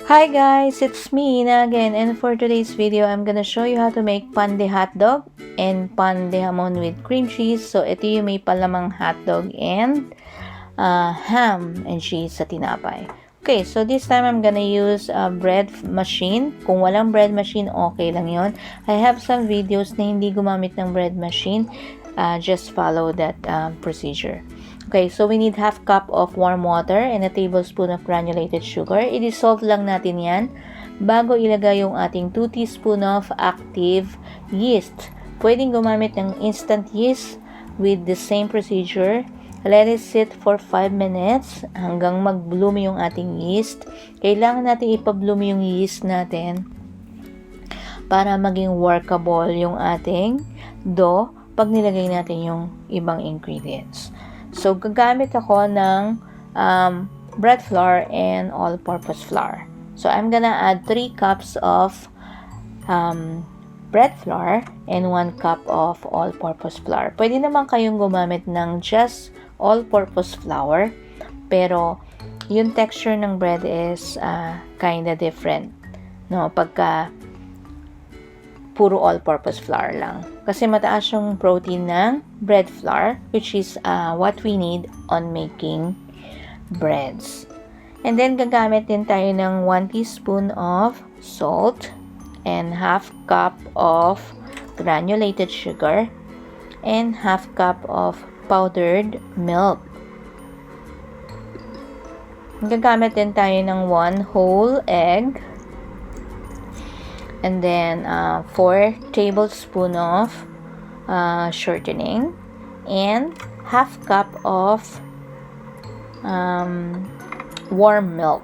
Hi guys, it's me Ina again, and for today's video, I'm gonna show you how to make pan de hotdog and pan de hamon with cream cheese. So, ito yung may palamang hotdog and ham and cheese sa tinapay. Okay, so this time I'm gonna use a bread machine. Kung walang bread machine, okay lang yon. I have some videos na hindi gumamit ng bread machine. Just follow that procedure. Okay, so we need half cup of warm water and a tablespoon of granulated sugar. I-dissolve lang natin yan bago ilagay yung ating 2 teaspoon of active yeast. Pwedeng gumamit ng instant yeast with the same procedure. Let it sit for 5 minutes hanggang mag-bloom yung ating yeast. Kailangan natin ipa-bloom yung yeast natin para maging workable yung ating dough pag nilagay natin yung ibang ingredients. So, gagamit ako ng bread flour and all-purpose flour. So, I'm gonna add 3 cups of bread flour and 1 cup of all-purpose flour. Pwede naman kayong gumamit ng just all-purpose flour, pero yung texture ng bread is kinda different, no? Pagka puro all-purpose flour lang. Kasi mataas yung protein ng bread flour, which is what we need on making breads. And then, gagamit din tayo ng 1 teaspoon of salt and half cup of granulated sugar and half cup of powdered milk. Gagamit din tayo ng 1 whole egg. And then, 4 tablespoon of shortening and half cup of warm milk.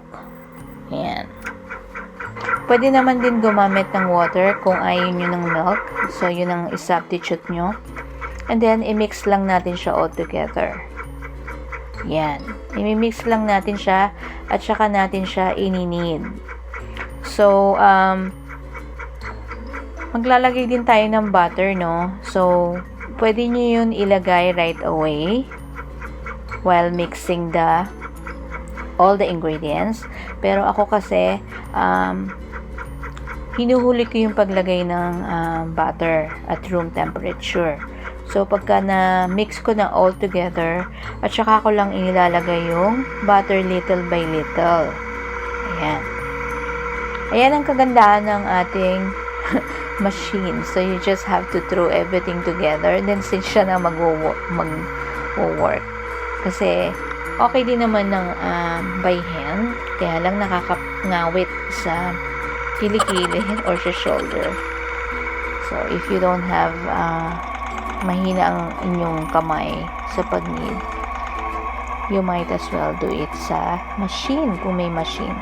Ayan. Pwede naman din gumamit ng water kung ayaw nyo ng milk. So, yun ang isubstitute nyo. And then, i-mix lang natin siya all together. Yan. I-mix lang natin siya at saka natin siya ininid. So, maglalagay din tayo ng butter, no? So, pwede nyo yun ilagay right away while mixing all the ingredients. Pero ako kasi, hinuhuli ko yung paglagay ng butter at room temperature. So, pagka na-mix ko na all together, at saka ko lang inilalagay yung butter little by little. Ayan. Ayan ang kagandahan ng ating machine. So, you just have to throw everything together. Then, since siya na mag-work. Kasi, okay din naman ng by hand. Kaya lang nakakangawit sa kilikili or sa shoulder. So, if you don't have mahina ang inyong kamay sa pag-knead, you might as well do it sa machine kung may machine.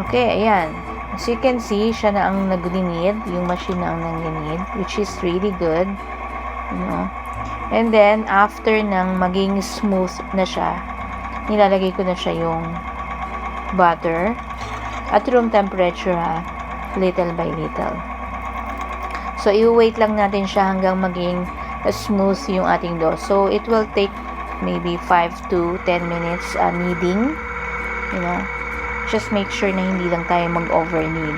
Okay, ayan. As you can see, siya na ang nag-knead, yung machine na ang nag-knead, which is really good. You know? And then, after nang maging smooth na siya, nilalagay ko na siya yung butter at room temperature, little by little. So, i-wait lang natin siya hanggang maging smooth yung ating dough. So, it will take maybe 5 to 10 minutes kneading, you know. Just make sure na hindi lang tayo mag-over-knead.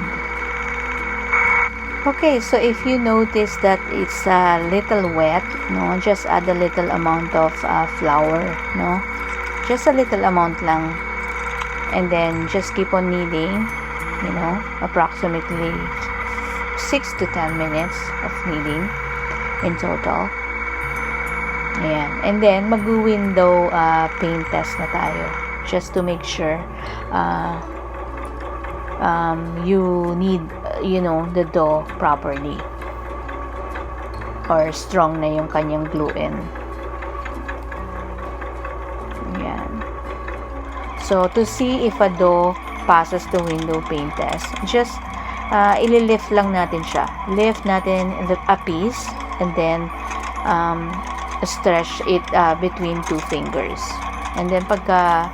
Okay, so if you notice that it's a little wet, no, just add a little amount of flour, no, just a little amount lang, and then just keep on kneading, you know, approximately 6 to 10 minutes of kneading in total. Ayan, and then mag-window pane test na tayo, just to make sure you knead, you know, the dough properly or strong na yung kanyang gluten. Ayan. So, to see if a dough passes the window pane test, just ililift lang natin siya. Lift natin a piece and then stretch it between 2 fingers. And then, pagka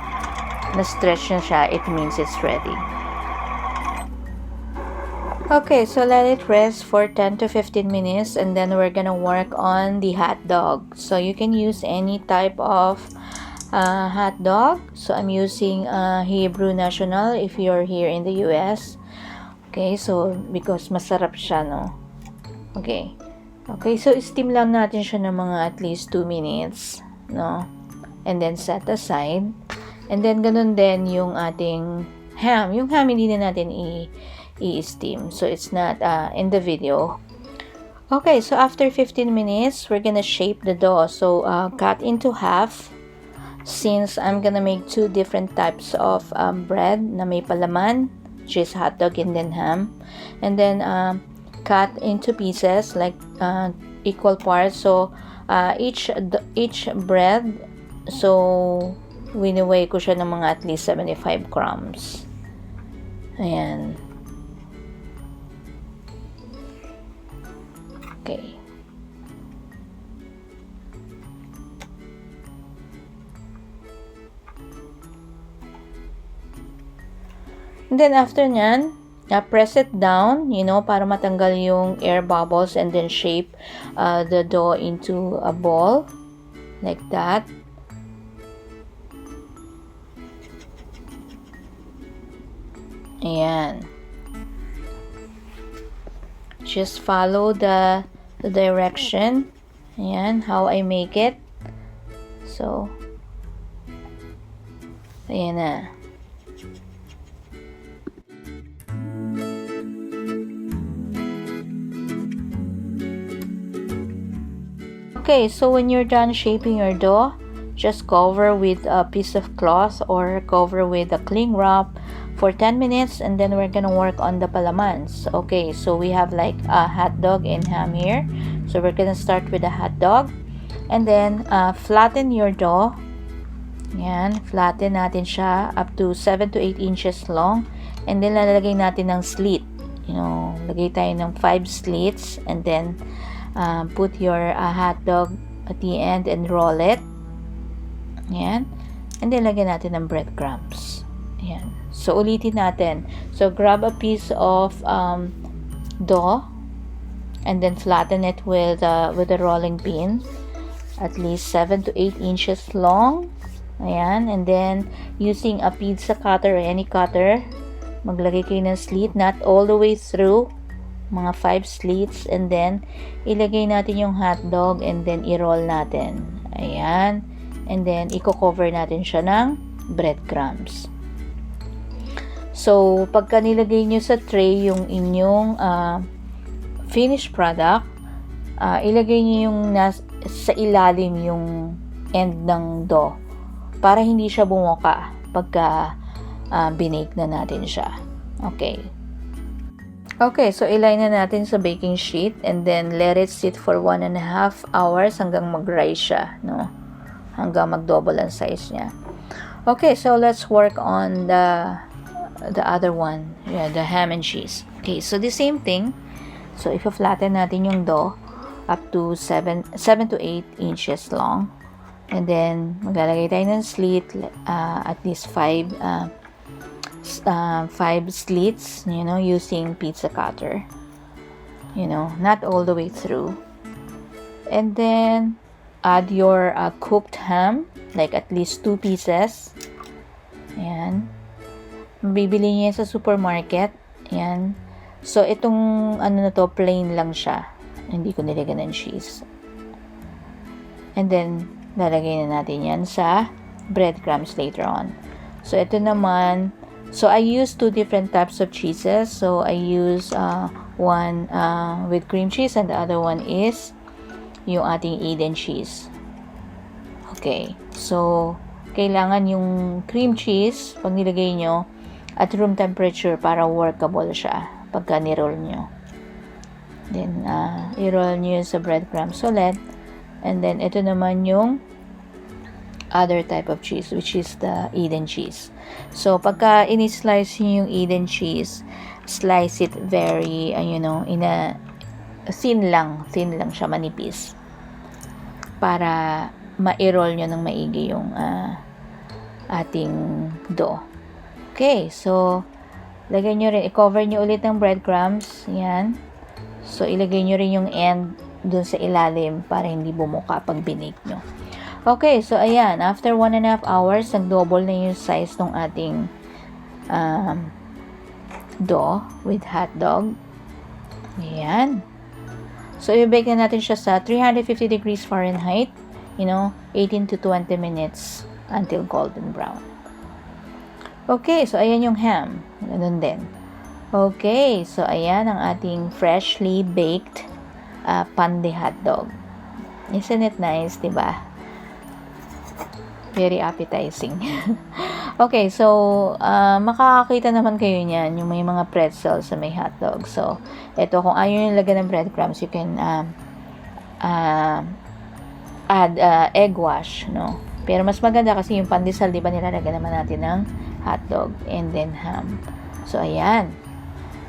na-stretch na siya, it means it's ready. Okay, so let it rest for 10 to 15 minutes and then we're gonna work on the hot dog. So you can use any type of hot dog. So I'm using Hebrew National if you're here in the US. Okay, so because masarap siya, no? Okay. Okay, so steam lang natin siya ng mga at least 2 minutes, no? And then set aside. And then ganun din yung ating ham. Yung ham hindi na natin i-steam. So it's not in the video. Okay, so after 15 minutes, we're gonna shape the dough. So cut into half. Since I'm gonna make 2 different types of bread na may palaman, which is hot dog and then ham. And then cut into pieces like equal parts. So each bread, so winiweigh ko siya ng mga at least 75 grams. Ayan. Okay. And then after nyan, press it down, you know, para matanggal yung air bubbles, and then shape the dough into a ball like that. Ayan. Just follow the direction. Ayan, how I make it. So, ayan na. Okay, so when you're done shaping your dough, just cover with a piece of cloth or cover with a cling wrap for 10 minutes, and then we're gonna work on the palamans. Okay, so we have like a hot dog and ham here. So we're gonna start with the hot dog, and then flatten your dough. Yan, flatten natin siya up to 7 to 8 inches long, and then lalagay natin ng slit. You know, lagay tayo ng 5 slits, and then put your hot dog at the end and roll it. Yan, and then lagyan natin ng breadcrumbs. Yan. So, ulitin natin. So, grab a piece of dough and then flatten it with a rolling pin. At least 7 to 8 inches long. Ayan. And then, using a pizza cutter or any cutter, maglagay kayo ng slit, not all the way through. Mga 5 slits. And then, ilagay natin yung hot dog and then i-roll natin. Ayan. And then, i-cover natin siya ng breadcrumbs. So, pagka nilagay nyo sa tray yung inyong finished product, ilagay nyo yung sa ilalim yung end ng dough para hindi siya bumuka pagka binake na natin siya. Okay. Okay, so ilay na natin sa baking sheet and then let it sit for 1.5 hours hanggang mag-rise siya, no? Hanggang mag-double ang size niya. Okay, so let's work on the other one, yeah, the ham and cheese. Okay, so the same thing. So if flatten natin yung dough up to 7 to 8 inches long, and then maglalagay tayo ng slit, at least 5 slits, you know, using pizza cutter, you know, not all the way through. And then add your cooked ham, like at least 2 pieces. Ayan. Bibili niya sa supermarket. Ayan. So, itong ano na to, plain lang siya. Hindi ko nilagyan ng cheese. And then, lalagay na natin yan sa breadcrumbs later on. So, ito naman, so I use 2 different types of cheeses. So, I use one with cream cheese and the other one is yung ating Eden cheese. Okay. So, kailangan yung cream cheese, pag nilagay nyo, at room temperature para workable siya pagka ni-roll nyo. Then, i-roll nyo sa breadcrumbs ulit. And then, ito naman yung other type of cheese, which is the Eden cheese. So, pagka in-slice nyo yung Eden cheese, slice it very, you know, in a thin lang siya, manipis. Para ma-roll nyo ng maigi yung ating dough. Okay, so lagay nyo rin, i-cover nyo ulit ng breadcrumbs. Yan. So, ilagay nyo rin yung end dun sa ilalim para hindi bumuka pag binake nyo. Okay, so ayan, after 1.5 hours, nag-double na yung size ng ating dough with hotdog. Ayan. So, i-bake na natin siya sa 350 degrees Fahrenheit, 18 to 20 minutes until golden brown. Okay, so ayan yung ham. Ganun din. Okay, so ayan ang ating freshly baked pan de hotdog. Isn't it nice, diba? Very appetizing. Okay, so makakakita naman kayo niyan, yung may mga pretzels sa may hotdog. So, eto, kung ayaw yung lagyan ng breadcrumbs, you can add egg wash, no? Pero mas maganda kasi yung pandesal, di ba, nilalagyan naman natin ng hotdog and then ham. So, ayan.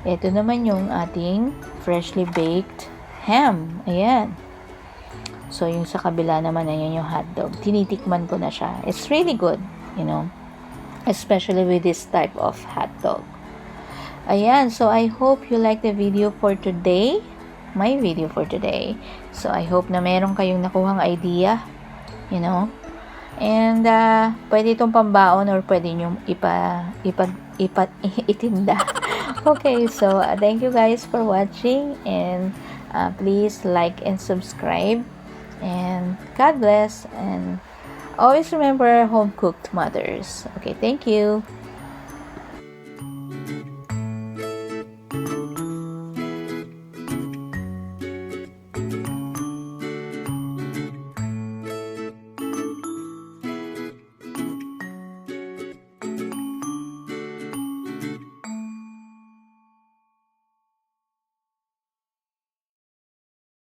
Ito naman yung ating freshly baked ham. Ayan. So, yung sa kabila naman, ayan yung hotdog. Tinitikman ko na siya. It's really good, especially with this type of hotdog. Ayan. So, I hope you like the video for today. My video for today. So, I hope na meron kayong nakuhang idea, And, pwede itong pambaon or pwede nyo itinda. Okay, so thank you guys for watching, and please like and subscribe, and God bless, and always remember home cooked mothers. Okay, thank you.